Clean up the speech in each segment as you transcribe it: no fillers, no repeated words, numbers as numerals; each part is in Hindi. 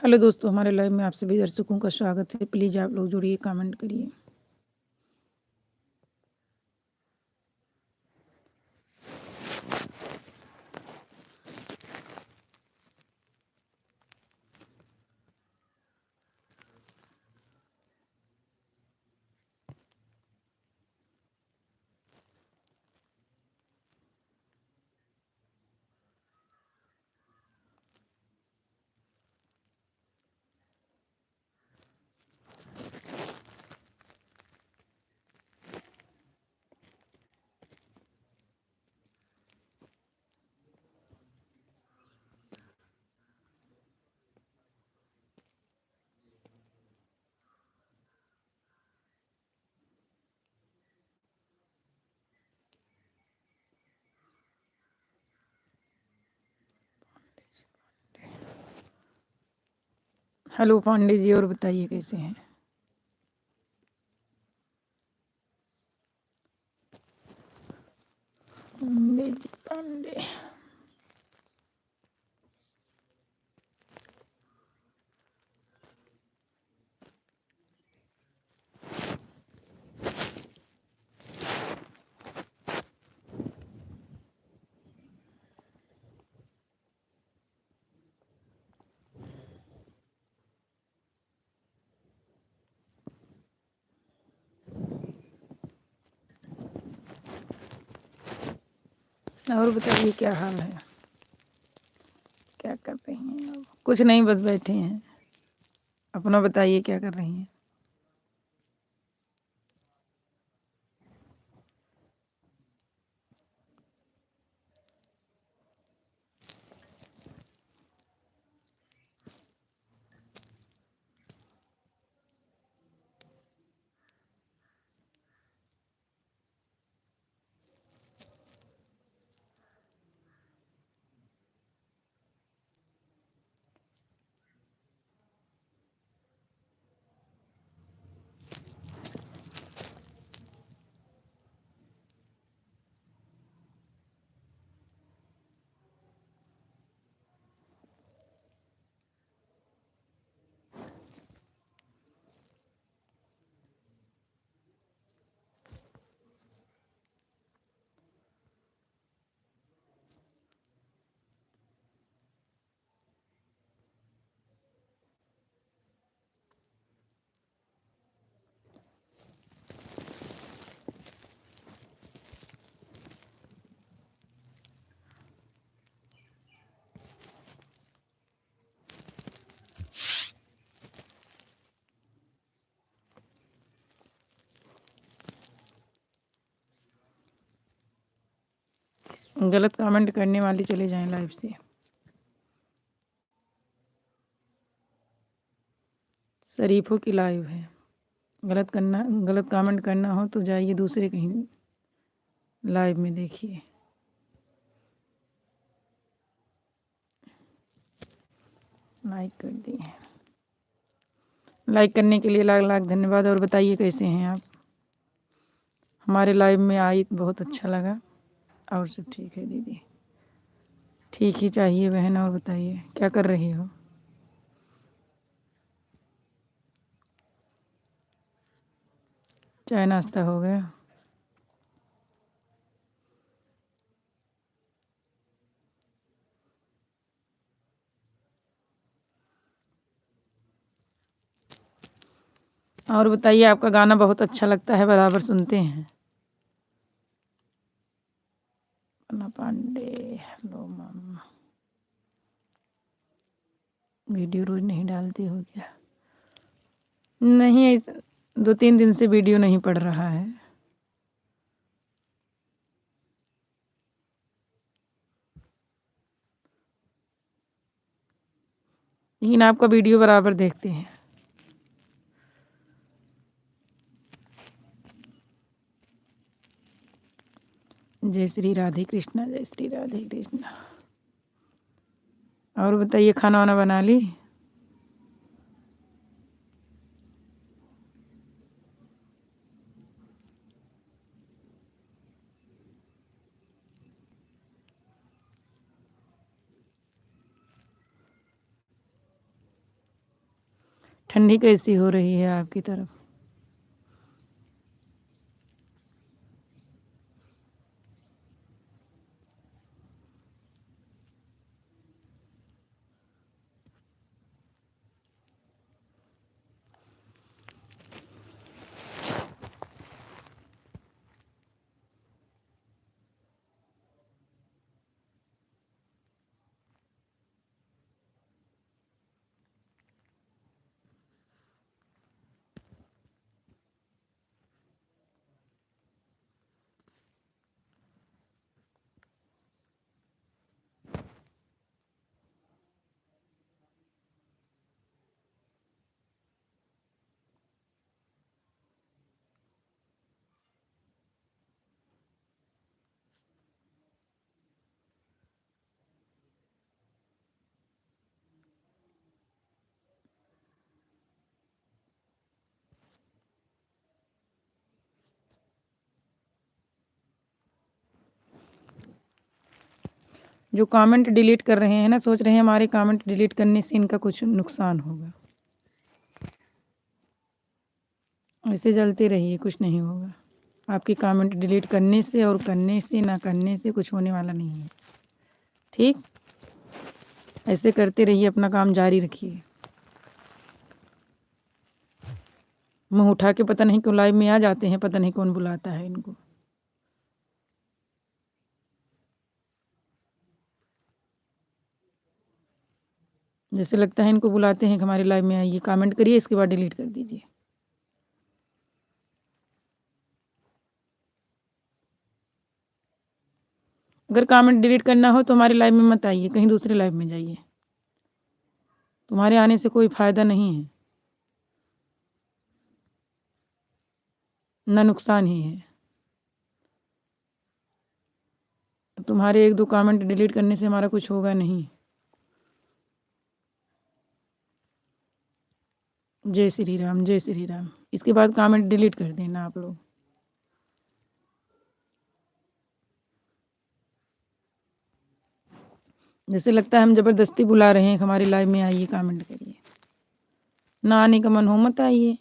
हेलो दोस्तों, हमारे लाइव में आप सभी दर्शकों का स्वागत है। प्लीज़ आप लोग जुड़िए, कमेंट करिए। हेलो पांडे जी, और बताइए कैसे हैं? पांडे जी पांडे। और बताइए क्या हाल है, क्या कर रही हैं आप? कुछ नहीं, बस बैठे हैं। अपना बताइए क्या कर रही हैं? गलत कमेंट करने वाली चले जाएं लाइव से। शरीफों की लाइव है। गलत कमेंट करना हो तो जाइए दूसरे कहीं लाइव में देखिए। लाइक कर दिए। लाइक करने के लिए लाख लाख धन्यवाद। और बताइए कैसे हैं आप? हमारे लाइव में आई बहुत अच्छा लगा। और सब ठीक है दीदी? ठीक ही चाहिए बहन। और बताइए क्या कर रही हो? चाय नाश्ता हो गया? और बताइए, आपका गाना बहुत अच्छा लगता है, बराबर सुनते हैं। अन्ना पांडे, हेलो मम। वीडियो रोज नहीं डालती हो क्या? नहीं, ऐसा 2-3 दिन से वीडियो नहीं पड़ रहा है। लेकिन आपका वीडियो बराबर देखते हैं। जय श्री राधे कृष्णा, जय श्री राधे कृष्णा। और बताइए, खाना वाना बना ली? ठंडी कैसी हो रही है आपकी तरफ? जो कमेंट डिलीट कर रहे हैं ना, सोच रहे हैं हमारे कमेंट डिलीट करने से इनका कुछ नुकसान होगा। ऐसे जलते रहिए, कुछ नहीं होगा। आपकी कमेंट डिलीट करने से और करने से, ना करने से कुछ होने वाला नहीं है। ठीक, ऐसे करते रहिए, अपना काम जारी रखिए। मुंह उठा के पता नहीं क्यों लाइव में आ जाते हैं, पता नहीं कौन बुलाता है इनको। जैसे लगता है इनको बुलाते हैं कि हमारे लाइव में आइए, कमेंट करिए, इसके बाद डिलीट कर दीजिए। अगर कमेंट डिलीट करना हो तो हमारे लाइव में मत आइए, कहीं दूसरे लाइव में जाइए। तुम्हारे आने से कोई फ़ायदा नहीं है, ना नुकसान ही है। तुम्हारे एक दो कमेंट डिलीट करने से हमारा कुछ होगा नहीं। जय श्री राम, जय श्री राम। इसके बाद कमेंट डिलीट कर देना आप लोग। जैसे लगता है हम ज़बरदस्ती बुला रहे हैं, हमारे लाइव में आइए, कमेंट करिए। ना आने का मन हो मत आइए।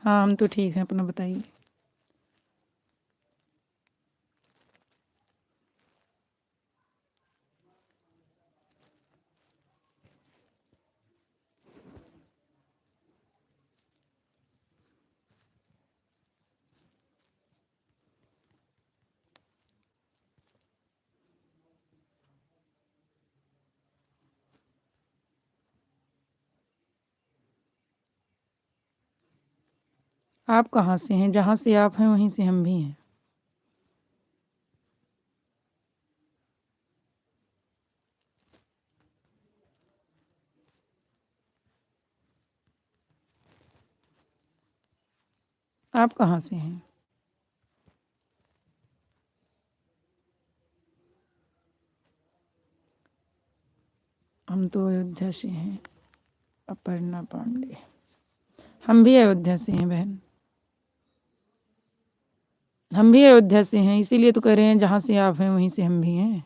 हाँ, हम तो ठीक हैं, अपना बताइए। आप कहाँ से हैं? जहाँ से आप हैं वहीं से हम भी हैं। आप कहाँ से हैं? हम तो अयोध्या से हैं, अपर्णा पांडे। हम भी अयोध्या से हैं बहन, हम भी अयोध्या से हैं, इसीलिए तो कह रहे हैं जहाँ से आप हैं वहीं से हम भी हैं।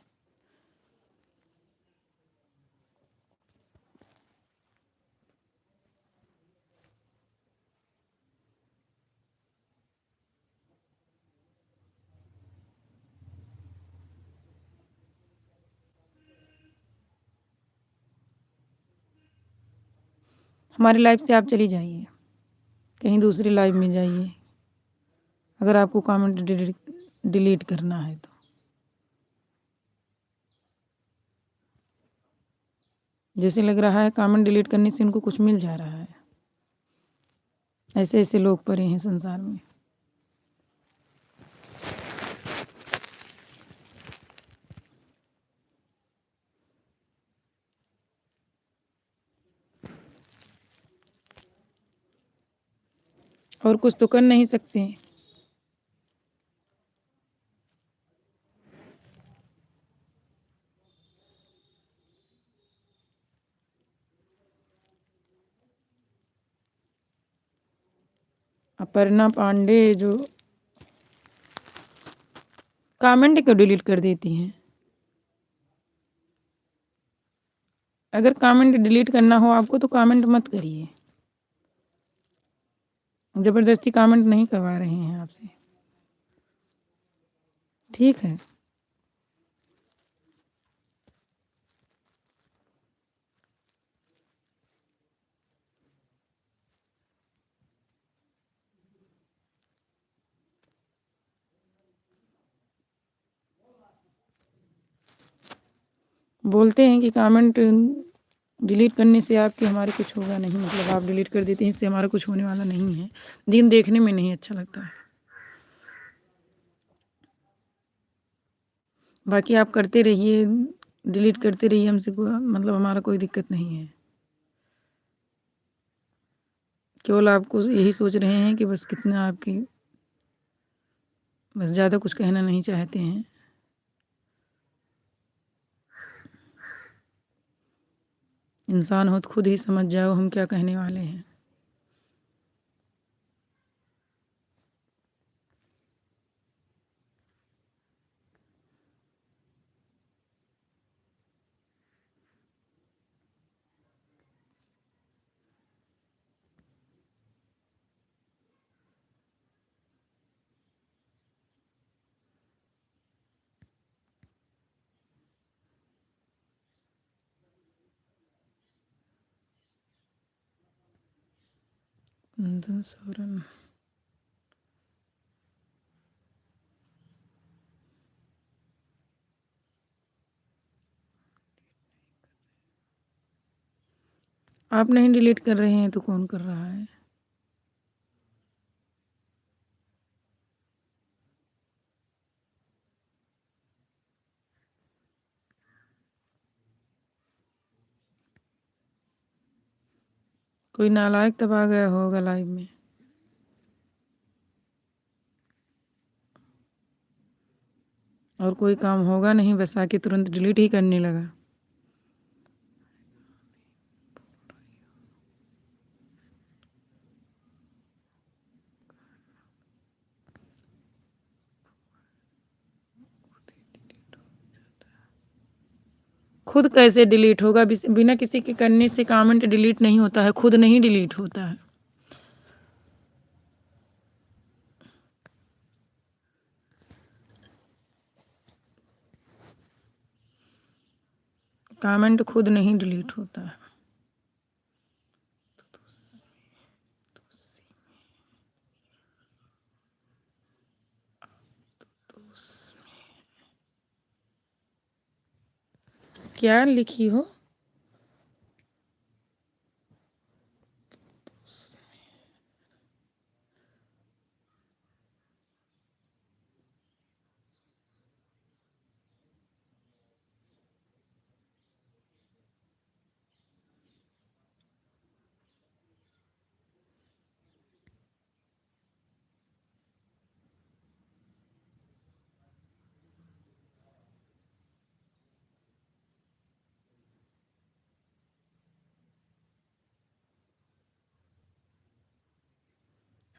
हमारे लाइफ से आप चली जाइए, कहीं दूसरी लाइव में जाइए, अगर आपको कमेंट डिलीट करना है तो। जैसे लग रहा है कमेंट डिलीट करने से इनको कुछ मिल जा रहा है। ऐसे ऐसे लोग पड़े हैं संसार में। और कुछ तो कर नहीं सकते। अपर्णा पांडे जो कमेंट क्यों डिलीट कर देती हैं? अगर कमेंट डिलीट करना हो आपको तो कमेंट मत करिए, ज़बरदस्ती कमेंट नहीं करवा रहे हैं आपसे, ठीक है। बोलते हैं कि कमेंट डिलीट करने से आपके हमारे कुछ होगा नहीं, मतलब आप डिलीट कर देते हैं इससे हमारा कुछ होने वाला नहीं है, दिन देखने में नहीं अच्छा लगता है। बाकी आप करते रहिए, डिलीट करते रहिए, हमसे मतलब हमारा कोई दिक्कत नहीं है। केवल आपको यही सोच रहे हैं कि बस कितना आपकी, बस ज़्यादा कुछ कहना नहीं चाहते हैं। इंसान हो तो खुद ही समझ जाओ हम क्या कहने वाले हैं। आप नहीं डिलीट कर रहे हैं तो कौन कर रहा है? कोई नालायक तब आ गया होगा लाइव में। और कोई काम होगा नहीं, बस आके तुरंत डिलीट ही करने लगा। खुद कैसे डिलीट होगा? बिना किसी के करने से कमेंट डिलीट नहीं होता है, खुद नहीं डिलीट होता है। कमेंट खुद नहीं डिलीट होता है। क्या लिखी हो?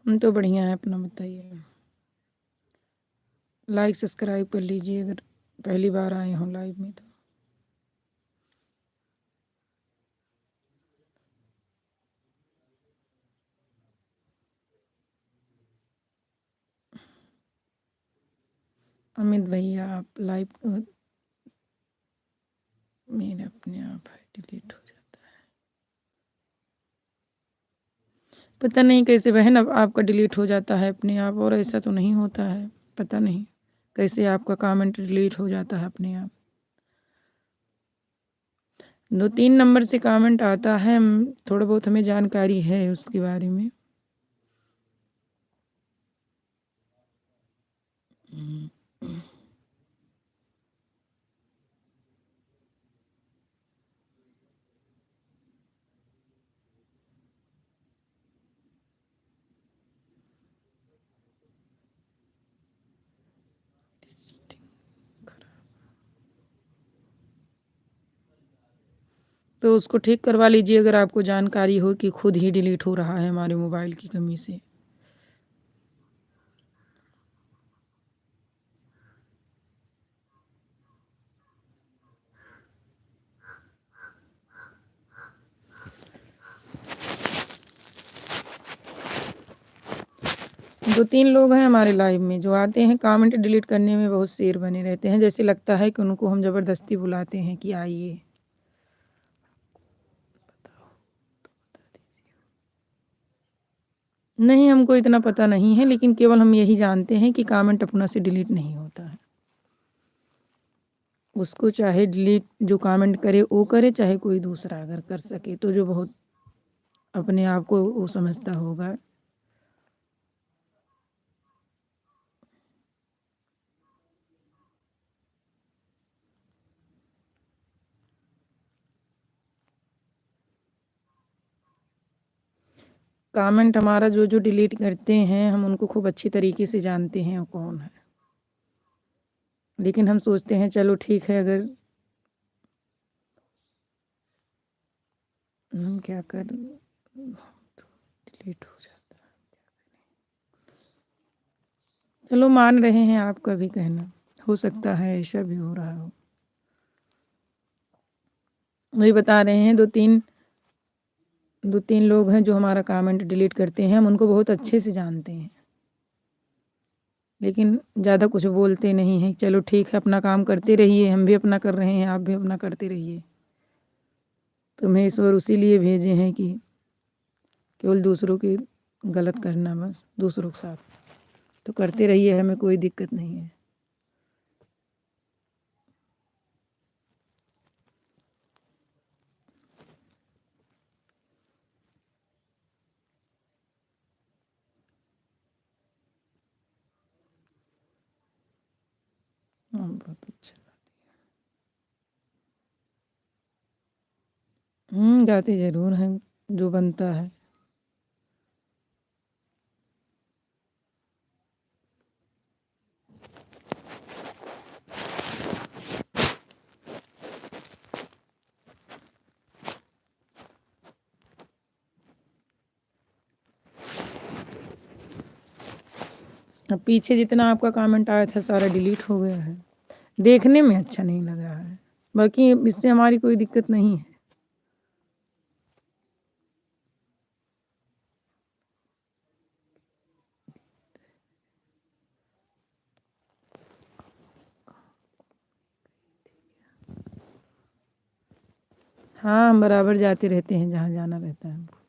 हम तो बढ़िया है, अपना बताइए। लाइक सब्सक्राइब कर लीजिए अगर पहली बार आए हो लाइव में तो। अमित भैया आप लाइव मेरे अपने आप है डिलीट हो जाता है। पता नहीं कैसे बहन अब आपका डिलीट हो जाता है अपने आप, और ऐसा तो नहीं होता है। पता नहीं कैसे आपका कमेंट डिलीट हो जाता है अपने आप। 2-3 नंबर से कमेंट आता है, थोड़ा बहुत हमें जानकारी है उसके बारे में। तो उसको ठीक करवा लीजिए अगर आपको जानकारी हो कि खुद ही डिलीट हो रहा है हमारे मोबाइल की कमी से। 2-3 लोग हैं हमारे लाइव में जो आते हैं, कमेंट डिलीट करने में बहुत शेर बने रहते हैं, जैसे लगता है कि उनको हम ज़बरदस्ती बुलाते हैं कि आइए। नहीं, हमको इतना पता नहीं है, लेकिन केवल हम यही जानते हैं कि कमेंट अपना से डिलीट नहीं होता है। उसको चाहे डिलीट जो कमेंट करे वो करे, चाहे कोई दूसरा अगर कर सके तो, जो बहुत अपने आप को वो समझता होगा। कमेंट हमारा जो डिलीट करते हैं, हम उनको खूब अच्छी तरीके से जानते हैं वो कौन है, लेकिन हम सोचते हैं चलो ठीक है, अगर हम क्या कर, डिलीट हो जाता है। चलो मान रहे हैं आपका भी कहना, हो सकता है ऐसा भी हो रहा हो। वही बता रहे हैं, 2-3 लोग हैं जो हमारा कमेंट डिलीट करते हैं, हम उनको बहुत अच्छे से जानते हैं, लेकिन ज़्यादा कुछ बोलते नहीं हैं। चलो ठीक है, अपना काम करते रहिए, हम भी अपना कर रहे हैं, आप भी अपना करते रहिए। तुम्हें ईश्वर उसी लिए भेजे हैं कि केवल दूसरों की गलत करना, बस दूसरों के साथ तो करते रहिए, हमें कोई दिक्कत नहीं है। हाँ, बहुत अच्छा। गाते ज़रूर हैं, जो बनता है। अब पीछे जितना आपका कमेंट आया था सारा डिलीट हो गया है, देखने में अच्छा नहीं लग रहा है, बाकी इससे हमारी कोई दिक्कत नहीं है। हाँ, हम बराबर जाते रहते हैं जहाँ जाना रहता है हमको।